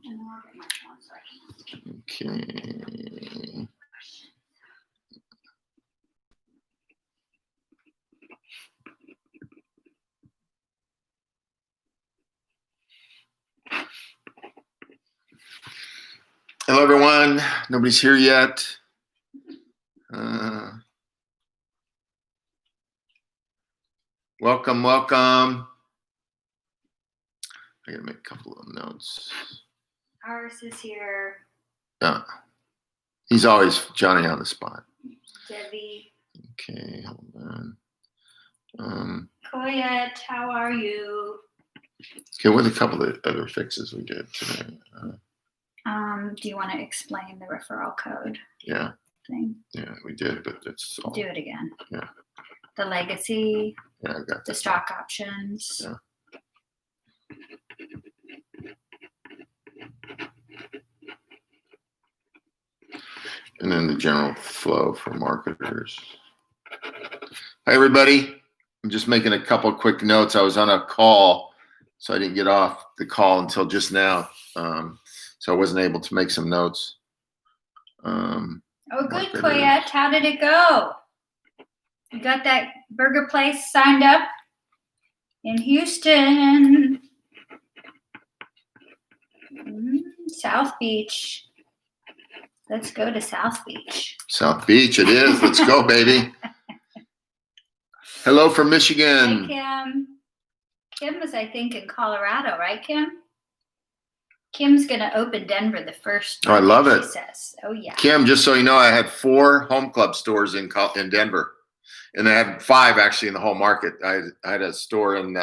Okay. Hello, everyone. Nobody's here yet. Welcome. I gotta make a couple of notes. Ours is here. Yeah. He's always Johnny on the spot. Debbie. Okay, hold on. Koyet, how are you? Okay, what are a couple of other fixes we did today? Do you want to explain the referral code? Yeah. Thing? Yeah, we did, but it's all. Do it again. Yeah. The legacy. Yeah, I got the stock options. Yeah. And then the general flow for marketers. Hi, everybody. I'm just making a couple of quick notes. I was on a call, so I didn't get off the call until just now. So I wasn't able to make some notes. Oh, good, Koyet. How did it go? You got that burger place signed up in Houston. South Beach. Let's go to South Beach. South Beach it is. Let's go, baby. Hello from Michigan. Hi, Kim. Kim was, I think, in Colorado, right, Kim? Kim's going to open Denver the first time. Oh, I love it. She says. Oh, yeah. Kim, just so you know, I had 4 home club stores in Denver. And I had 5 actually in the whole market. I had a store in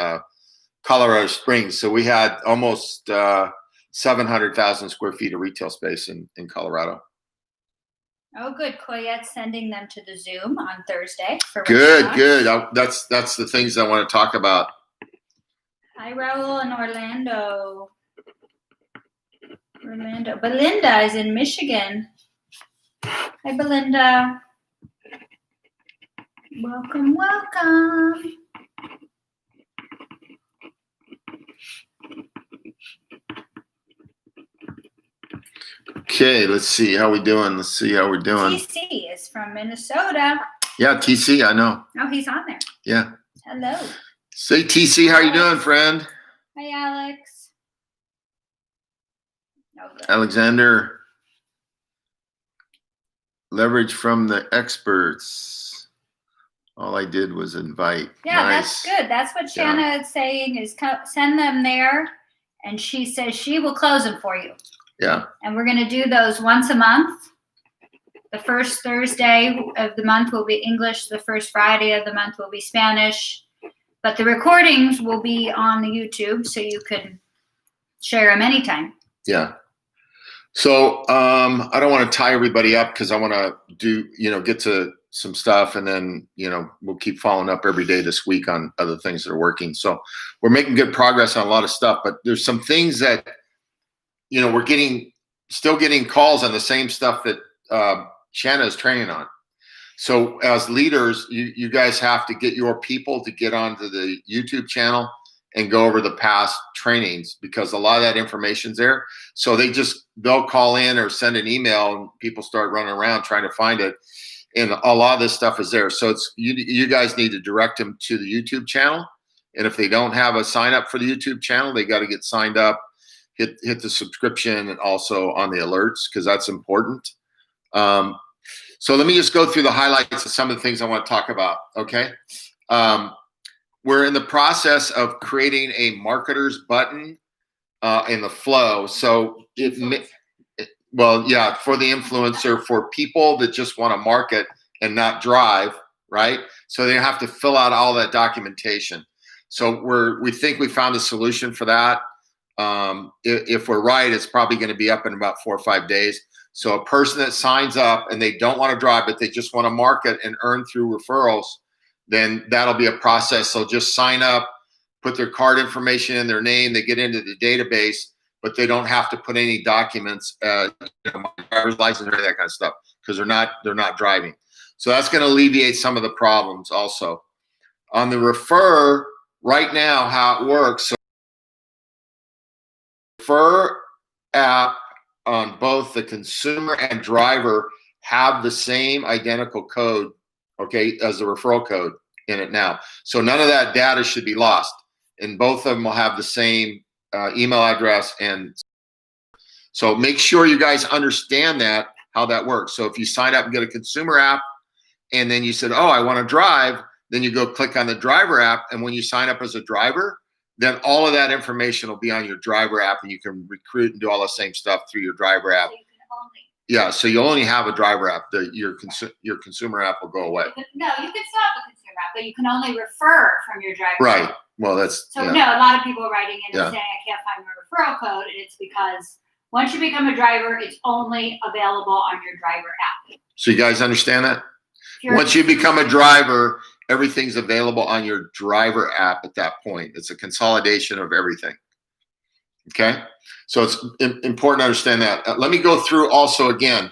Colorado Springs. So we had almost 700,000 square feet of retail space in Colorado. Oh, good. Koyet's sending them to the Zoom on Thursday. Good. That's the things I want to talk about. Hi, Raul in Orlando. Belinda is in Michigan. Hi, Belinda. Welcome. Okay, let's see how we doing. TC is from Minnesota. Yeah, TC, I know. Oh, he's on there. Yeah. Hello. Say, TC, how you doing, friend? Hi, Alex. Oh, Alexander. Leverage from the experts. All I did was invite. Yeah, nice. That's good. That's what Shanna is saying is send them there. And she says she will close them for you. Yeah. And we're going to do those once a month. The first Thursday of the month will be English. The first Friday of the month will be Spanish. But the recordings will be on the YouTube, so you can share them anytime. Yeah. So I don't want to tie everybody up because I want to get to some stuff, and then, we'll keep following up every day this week on other things that are working. So we're making good progress on a lot of stuff, but there's some things that, we're still getting calls on the same stuff that Shanna is training on. So as leaders, you guys have to get your people to get onto the YouTube channel and go over the past trainings, because a lot of that information's there. So they'll call in or send an email, and people start running around trying to find it. And a lot of this stuff is there. So you guys need to direct them to the YouTube channel. And if they don't have a sign up for the YouTube channel, they got to get signed up, hit the subscription, and also on the alerts, because that's important. So let me just go through the highlights of some of the things I want to talk about. Okay. We're in the process of creating a marketers button in the flow. So for the influencer, for people that just want to market and not drive, right? So they have to fill out all that documentation. So we think we found a solution for that. If we're right, it's probably going to be up in about 4 or 5 days. So a person that signs up and they don't want to drive, but they just want to market and earn through referrals, then that'll be a process. They'll just sign up, put their card information in, their name, they get into the database, but they don't have to put any documents, driver's license or that kind of stuff, because they're not driving. So that's going to alleviate some of the problems also. On the refer, right now, how it works, so refer app on both the consumer and driver have the same identical code, okay, as the referral code in it now. So none of that data should be lost. And both of them will have the same email address. And so make sure you guys understand that, how that works. So if you sign up and get a consumer app, and then you said, oh, I want to drive, then you go click on the driver app. And when you sign up as a driver, then all of that information will be on your driver app, and you can recruit and do all the same stuff through your driver app. Yeah, so you only have a driver app. Your consumer app will go away. No, you can still have a consumer app, but you can only refer from your driver Right. app. Well, that's so. Yeah. No, a lot of people are writing in and yeah. saying I can't find my referral code, and it's because once you become a driver, it's only available on your driver app. So you guys understand that? Once you become a driver, everything's available on your driver app at that point. It's a consolidation of everything. Okay? So it's important to understand that. Let me go through also again.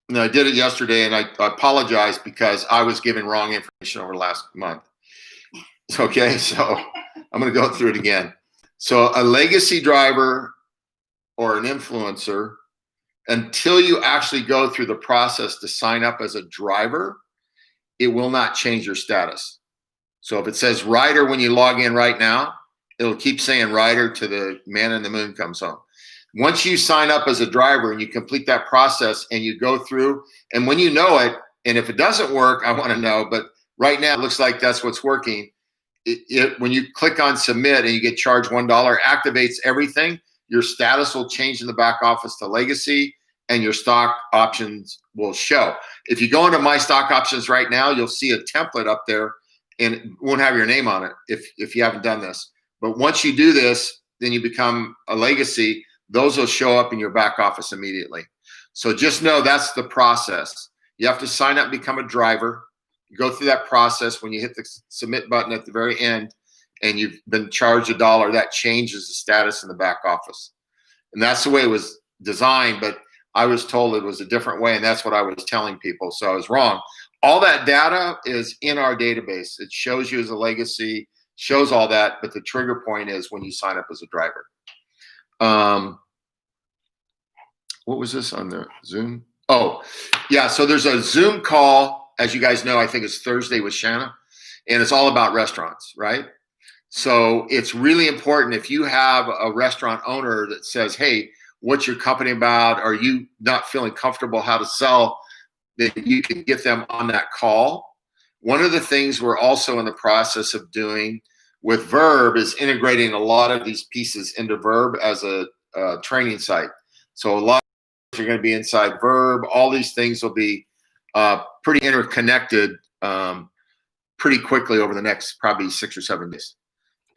And I did it yesterday, and I apologize because I was giving wrong information over last month. Okay, so I'm going to go through it again. So a legacy driver or an influencer, until you actually go through the process to sign up as a driver, it will not change your status. So if it says rider when you log in right now, it'll keep saying rider to the man in the moon comes home. Once you sign up as a driver and you complete that process and you go through, and when you know it, and if it doesn't work, I want to know, but right now it looks like that's what's working. When you click on submit and you get charged $1, activates everything, your status will change in the back office to legacy, and your stock options will show. If you go into my stock options right now, you'll see a template up there, and it won't have your name on it if you haven't done this. But once you do this, then you become a legacy. Those will show up in your back office immediately. So just know that's the process. You have to sign up and become a driver. You go through that process. When you hit the submit button at the very end and you've been charged $1, that changes the status in the back office. And that's the way it was designed, but I was told it was a different way, and that's what I was telling people, so I was wrong. All that data is in our database. It shows you as a legacy, shows all that, but the trigger point is when you sign up as a driver. What was this on the Zoom? Oh, yeah, so there's a Zoom call, as you guys know, I think it's Thursday with Shanna, and it's all about restaurants, right? So it's really important if you have a restaurant owner that says, hey, what's your company about? Are you not feeling comfortable how to sell? That you can get them on that call. One of the things we're also in the process of doing with Verb is integrating a lot of these pieces into Verb as a training site. So a lot of are going to be inside Verb. All these things will be pretty interconnected pretty quickly over the next probably 6 or 7 days.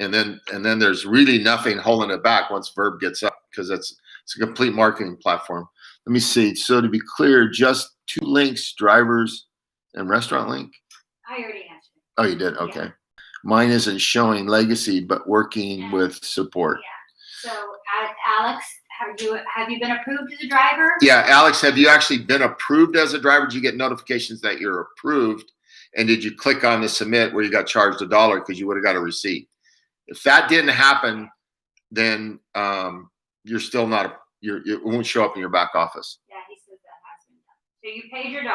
And then there's really nothing holding it back once Verb gets up, because it's a complete marketing platform. Let me see. So to be clear, just 2 links, drivers and restaurant link? I already answered. Oh, you did? Okay. Yeah. Mine isn't showing legacy, but working with support. Yeah. So Alex, have you been approved as a driver? Yeah, Alex, have you actually been approved as a driver? Did you get notifications that you're approved? And did you click on the submit where you got charged $1 because you would have got a receipt? If that didn't happen, then you're still not, it won't show up in your back office. Yeah, he says that has been done. So you paid your $1.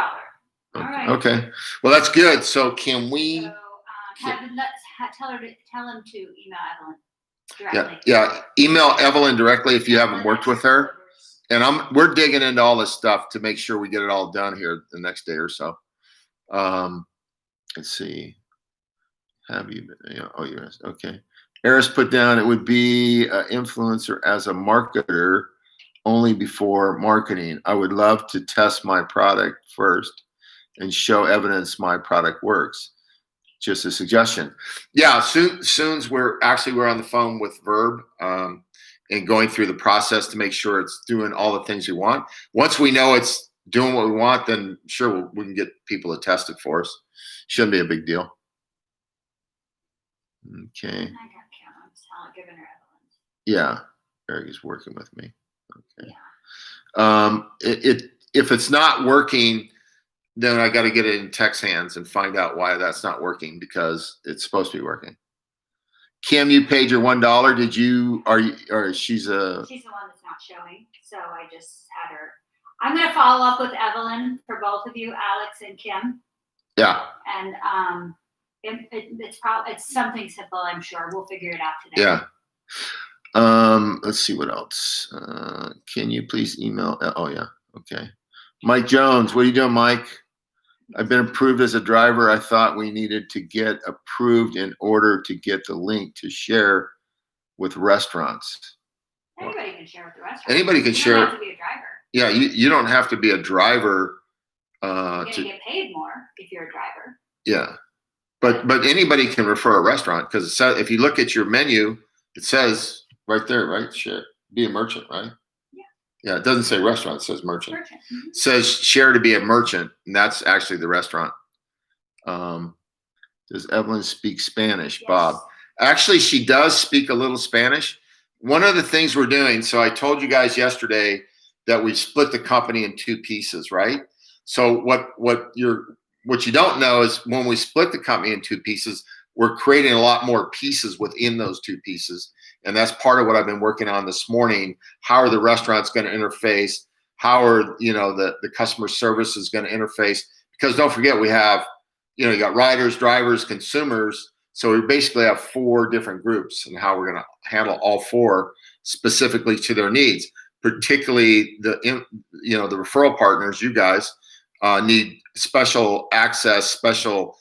All right. Okay. Well, that's good. So can we? So tell him to email Evelyn directly. Yeah. Email Evelyn directly if you haven't worked with her. And we're digging into all this stuff to make sure we get it all done here the next day or so. Let's see. Have you been? Oh, yes. Okay. Eris put down it would be an influencer as a marketer only before marketing. I would love to test my product first and show evidence my product works. Just a suggestion. Yeah, soon we're on the phone with Verb and going through the process to make sure it's doing all the things we want. Once we know it's doing what we want, then sure, we can get people to test it for us. Shouldn't be a big deal. Okay. Giving her Evelyn's. Yeah, Eric is working with me. Okay. Yeah. If it's not working, then I got to get it in tech's hands and find out why that's not working, because it's supposed to be working. Kim, you paid your $1. Did you? Or she's a? She's the one that's not showing, so I just had her. I'm gonna follow up with Evelyn for both of you, Alex and Kim. Yeah. And it's something simple. I'm sure we'll figure it out today. Yeah. Let's see what else. Can you please email? Oh yeah. Okay. Mike Jones, what are you doing, Mike? I've been approved as a driver. I thought we needed to get approved in order to get the link to share with restaurants. Anybody can share with the restaurant. Anybody can share. You don't have to be a driver. Yeah, you don't have to be a driver. You're gonna get paid more if you're a driver. Yeah, but anybody can refer a restaurant, because if you look at your menu, it says right there, right? Share, be a merchant, right? Yeah. Yeah, it doesn't say restaurant; it says merchant. Mm-hmm. It says share to be a merchant, and that's actually the restaurant. Does Evelyn speak Spanish, yes. Bob? Actually, she does speak a little Spanish. One of the things we're doing, so I told you guys yesterday that we split the company in 2 pieces, right? So what you don't know is when we split the company in 2 pieces, we're creating a lot more pieces within those 2 pieces. And that's part of what I've been working on this morning. How are the restaurants going to interface? How are, the customer service is going to interface? Because don't forget, we have, you got riders, drivers, consumers. So we basically have 4 different groups, and how we're going to handle all 4 specifically to their needs. Particularly the referral partners, you guys need special access, special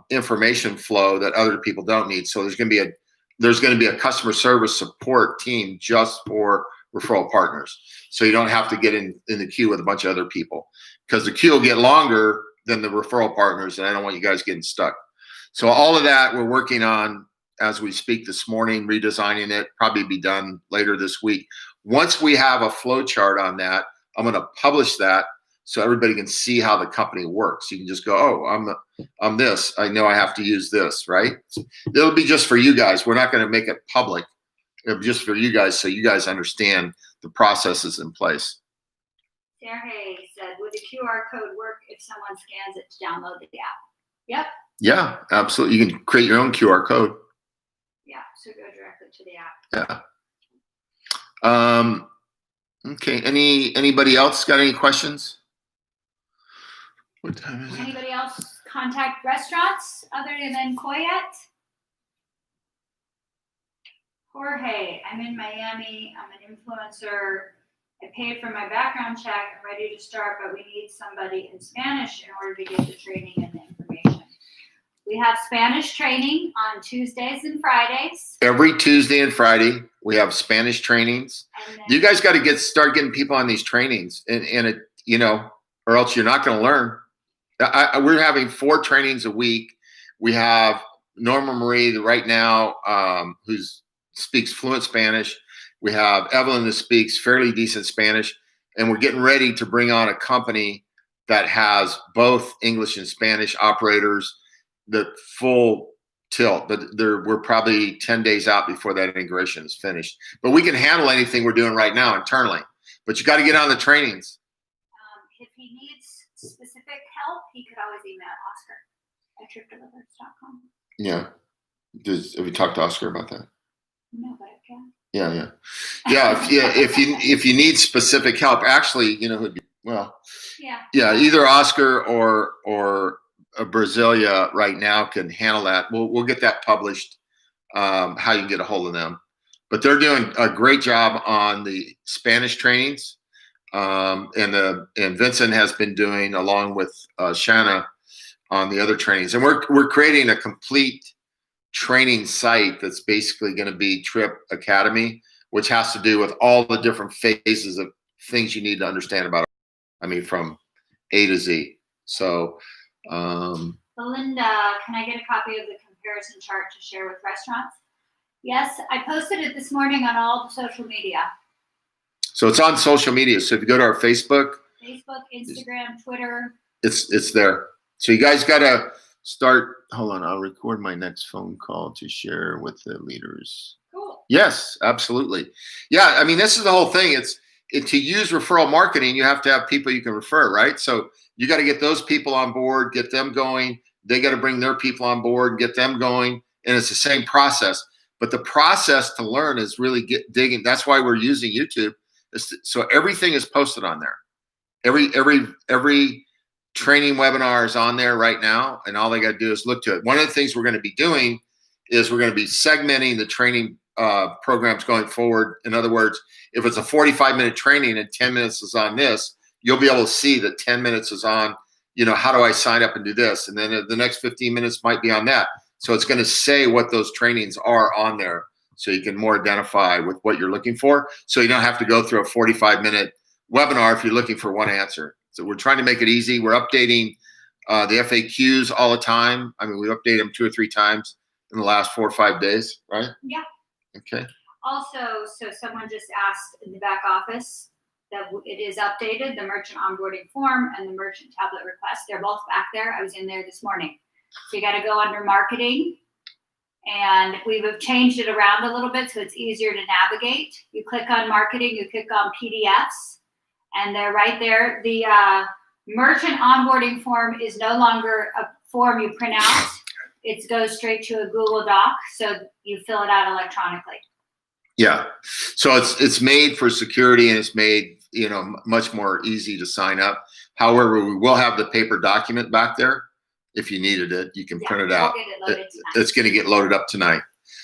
information flow that other people don't need. So there's going to be a customer service support team just for referral partners. So you don't have to get in the queue with a bunch of other people, because the queue will get longer than the referral partners, and I don't want you guys getting stuck. So all of that we're working on as we speak this morning, redesigning it, probably be done later this week. Once we have a flow chart on that, I'm going to publish that so everybody can see how the company works. You can just go, oh, I'm this. I know I have to use this, right? It'll be just for you guys. We're not going to make it public. It'll be just for you guys, so you guys understand the processes in place. Sergey said, would the QR code work if someone scans it to download the app? Yep. Yeah, absolutely. You can create your own QR code. Yeah, so go directly to the app. Yeah. Okay. Anybody else got any questions? What time is it? Anybody else contact restaurants other than Coyette? Jorge, I'm in Miami. I'm an influencer. I paid for my background check. I'm ready to start, but we need somebody in Spanish in order to get the training and the information. We have Spanish training on Tuesdays and Fridays. Every Tuesday and Friday, we have Spanish trainings. You guys got to start getting people on these trainings, and it, or else you're not going to learn. We're having 4 trainings a week. We have Norma Marie right now, who speaks fluent Spanish. We have Evelyn that speaks fairly decent Spanish, and we're getting ready to bring on a company that has both English and Spanish operators. The full tilt, but we're probably 10 days out before that integration is finished. But we can handle anything we're doing right now internally. But you got to get on the trainings. If he needs specific help, he could always email Oscar@tripdelivers.com. Yeah. Have you talked to Oscar about that? No, but I can. Yeah. If you need specific help, actually, who'd be either Oscar or Brasilia right now can handle that. We'll get that published, how you can get a hold of them. But they're doing a great job on the Spanish trainings, and Vincent has been doing, along with Shanna, on the other trainings. And we're creating a complete training site that's basically going to be Trip Academy, which has to do with all the different phases of things you need to understand about it. From A to Z. So Belinda, can I get a copy of the comparison chart to share with restaurants? Yes, I posted it this morning on all the social media. So it's on social media. So if you go to our Facebook, Instagram, Twitter, it's there. So you guys got to start. Hold on, I'll record my next phone call to share with the leaders. Cool. Yes, absolutely. Yeah, this is the whole thing. To use referral marketing, you have to have people you can refer, right? So you got to get those people on board, get them going. They got to bring their people on board, get them going, and it's the same process. But the process to learn is really digging. That's why we're using YouTube. So everything is posted on there. Every training webinar is on there right now, and all they got to do is look to it. One of the things we're going to be doing is we're going to be segmenting the training programs going forward. In other words, if it's a 45-minute training and 10 minutes is on this, you'll be able to see that 10 minutes is on, how do I sign up and do this? And then the next 15 minutes might be on that. So it's going to say what those trainings are on there, so you can more identify with what you're looking for. So you don't have to go through a 45-minute webinar if you're looking for one answer. So we're trying to make it easy. We're updating the FAQs all the time. I mean, we update them 2 or 3 times in the last 4 or 5 days, right? Yeah. Okay. Also, so someone just asked in the back office that it is updated, the merchant onboarding form and the merchant tablet request. They're both back there. I was in there this morning. So you got to go under marketing, and we've changed it around a little bit so it's easier to navigate. You click on marketing, you click on PDFs, and they're right there. The merchant onboarding form is no longer a form you print out. It goes straight to a Google Doc, so you fill it out electronically. Yeah. So it's made for security, and it's made, much more easy to sign up. However, we will have the paper document back there. If you needed it, you can print it out. We'll get it loaded tonight. It's going to get loaded up tonight.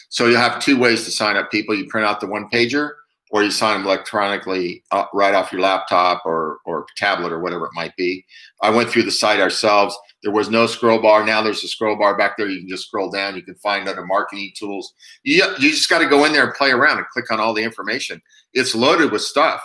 So you have 2 ways to sign up people. You print out the 1-pager, or you sign them electronically right off your laptop or tablet or whatever it might be. I went through the site ourselves. There was no scroll bar. Now there's a scroll bar back there. You can just scroll down. You can find other marketing tools. You just got to go in there and play around and click on all the information. It's loaded with stuff.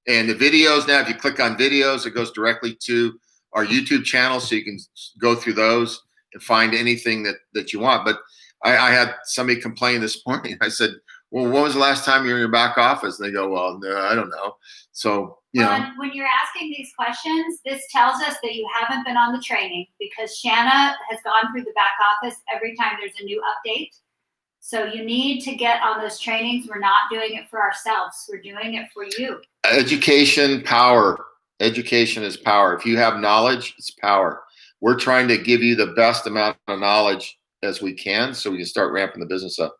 And the videos now, if you click on videos, it goes directly to our YouTube channel, so you can go through those and find anything that you want. But I had somebody complain this morning. I said, well, when was the last time you were in your back office? And they go, well, no, I don't know. So, when you're asking these questions, this tells us that you haven't been on the training, because Shanna has gone through the back office every time there's a new update. So you need to get on those trainings. We're not doing it for ourselves. We're doing it for you. Education, power. Education is power. If you have knowledge, it's power. We're trying to give you the best amount of knowledge as we can, so we can start ramping the business up.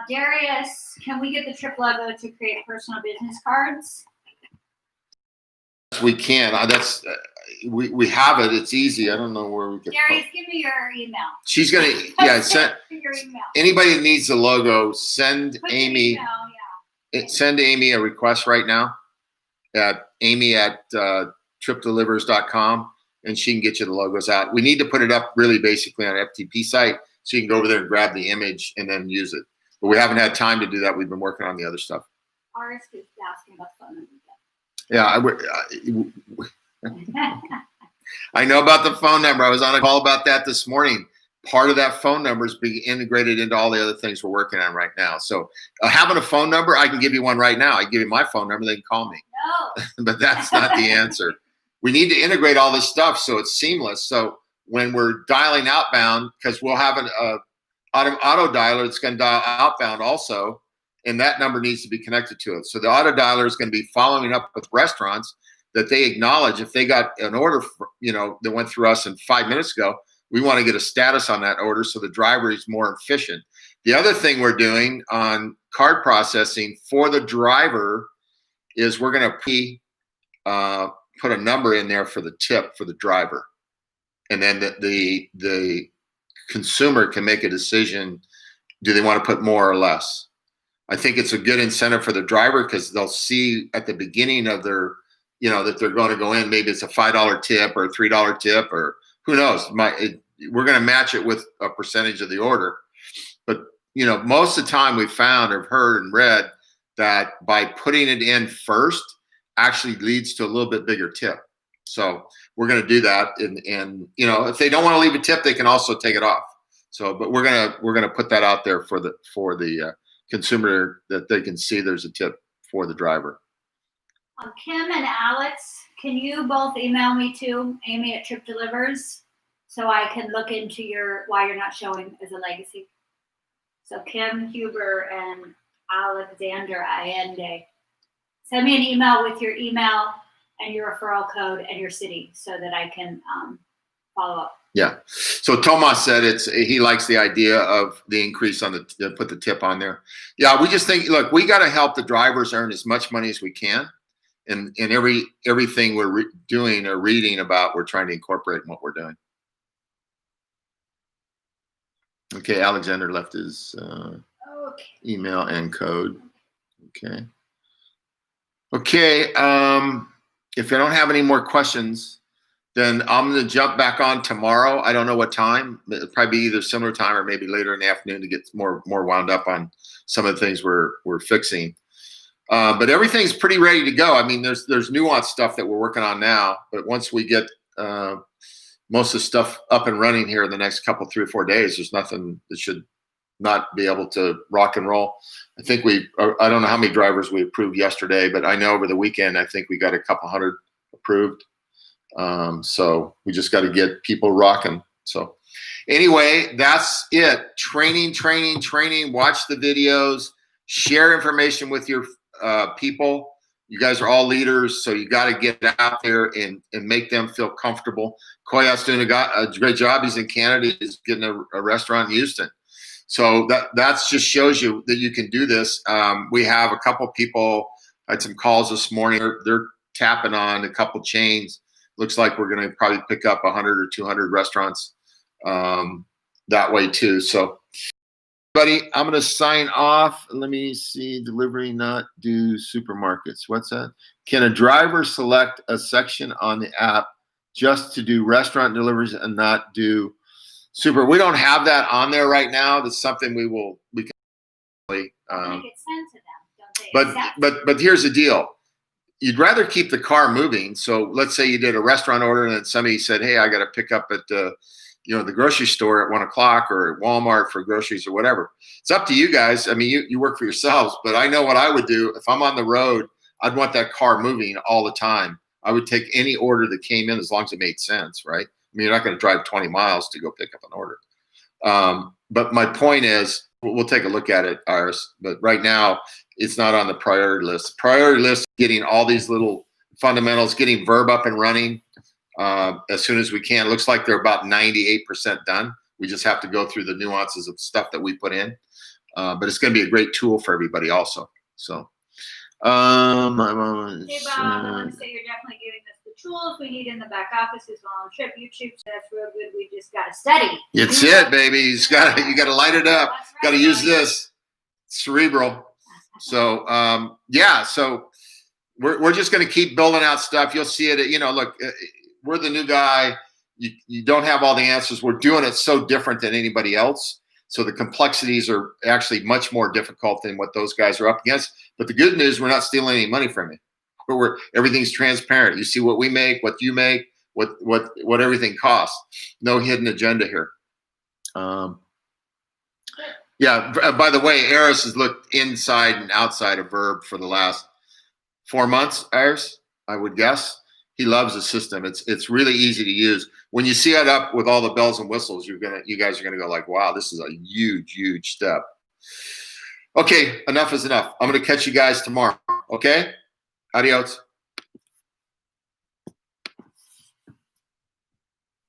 Darius, can we get the Trip logo to create personal business cards? We can. We have it. It's easy. I don't know where we can. Darius, give me your email. She's gonna send your email. Anybody that needs the logo, send Put Amy. Email, yeah. Send Amy a request right now at amy@tripdelivers.com, and she can get you the logos out. We need to put it up really basically on an FTP site, so you can go over there and grab the image and then use it. But we haven't had time to do that. We've been working on the other stuff. Aris is asking about the phone number. Yeah, I know about the phone number. I was on a call about that this morning. Part of that phone number is being integrated into all the other things we're working on right now. So having a phone number, I can give you one right now. I can give you my phone number. They can call me. No. But that's not the answer. We need to integrate all this stuff so it's seamless. So when we're dialing outbound, because we'll have an auto dialer that's going to dial outbound also, and that number needs to be connected to it. So the auto dialer is going to be following up with restaurants that they acknowledge if they got an order, that went through us 5 minutes ago. We want to get a status on that order so the driver is more efficient. The other thing we're doing on card processing for the driver is we're going to put a number in there for the tip for the driver, and then the consumer can make a decision: do they want to put more or less? I think it's a good incentive for the driver, because they'll see at the beginning of their, that they're going to go in. Maybe it's a $5 tip or a $3 tip, or who knows? We're going to match it with a percentage of the order. But most of the time we've found or heard and read that by putting it in first actually leads to a little bit bigger tip. So we're going to do that, and if they don't want to leave a tip, they can also take it off. So, but we're gonna put that out there for the consumer, that they can see there's a tip for the driver. Kim and Alex, can you both email me too, Amy@TripDelivers, so I can look into why you're not showing as a legacy? So Kim Huber and Alexander Allende. Send me an email with your email and your referral code and your city, so that I can follow up. Yeah. So Tomas said he likes the idea of the increase on put the tip on there. Yeah, we just think, look, we got to help the drivers earn as much money as we can, and everything we're doing or reading about, we're trying to incorporate in what we're doing. Okay, Alexander left his email and code. Okay. Okay. If I don't have any more questions, then I'm going to jump back on tomorrow. I don't know what time. It'll probably be either similar time or maybe later in the afternoon to get more wound up on some of the things we're fixing. But everything's pretty ready to go. I mean, there's nuanced stuff that we're working on now, but once we get most of the stuff up and running here in the next 3 or 4 days, there's nothing that should not be able to rock and roll. I think I don't know how many drivers we approved yesterday, but I know over the weekend, I think we got a couple hundred approved. So we just got to get people rocking. So anyway, that's it. Training. Watch the videos, share information with your people. You guys are all leaders, so you got to get out there and make them feel comfortable. Koyat's doing a great job. He's in Canada. He's getting a restaurant in Houston. So that just shows you that you can do this. We have a couple people, I had some calls this morning. They're tapping on a couple chains. Looks like we're going to probably pick up 100 or 200 restaurants that way too. So, buddy, I'm going to sign off. Let me see. Delivery, not do supermarkets. What's that? Can a driver select a section on the app just to do restaurant deliveries and not do super? We don't have that on there right now. That's something we can. Make it send to them, don't they? But here's the deal. You'd rather keep the car moving. So let's say you did a restaurant order and then somebody said, hey, I got to pick up at the grocery store at 1 o'clock or at Walmart for groceries or whatever. It's up to you guys. I mean, you work for yourselves, but I know what I would do. If I'm on the road, I'd want that car moving all the time. I would take any order that came in as long as it made sense, right? I mean, you're not going to drive 20 miles to go pick up an order. But my point is, we'll take a look at it, Iris, but right now it's not on the priority list. Priority list, getting all these little fundamentals, getting Verb up and running as soon as we can. Looks like they're about 98% done. We just have to go through the nuances of stuff that we put in. But it's going to be a great tool for everybody also. So, Hey, Bob, I want to say you're definitely giving us the tools we need in the back office as well on trip. YouTube says that's real good. We just got to study. It's it, baby. You got to light it up. Right, got to use this. Cerebral. So, yeah, so we're just going to keep building out stuff. You'll see it. Look, we're the new guy. You don't have all the answers. We're doing it so different than anybody else. So the complexities are actually much more difficult than what those guys are up against. But the good news, we're not stealing any money from you. Everything's transparent. You see what we make, what you make, what everything costs. No hidden agenda here. Yeah. By the way, Aris has looked inside and outside of Verb for the last 4 months. Aris, I would guess. He loves the system. It's really easy to use. When you see it up with all the bells and whistles, you guys are gonna go like, wow, this is a huge step. Okay, enough is enough. I'm gonna catch you guys tomorrow. Okay, adios.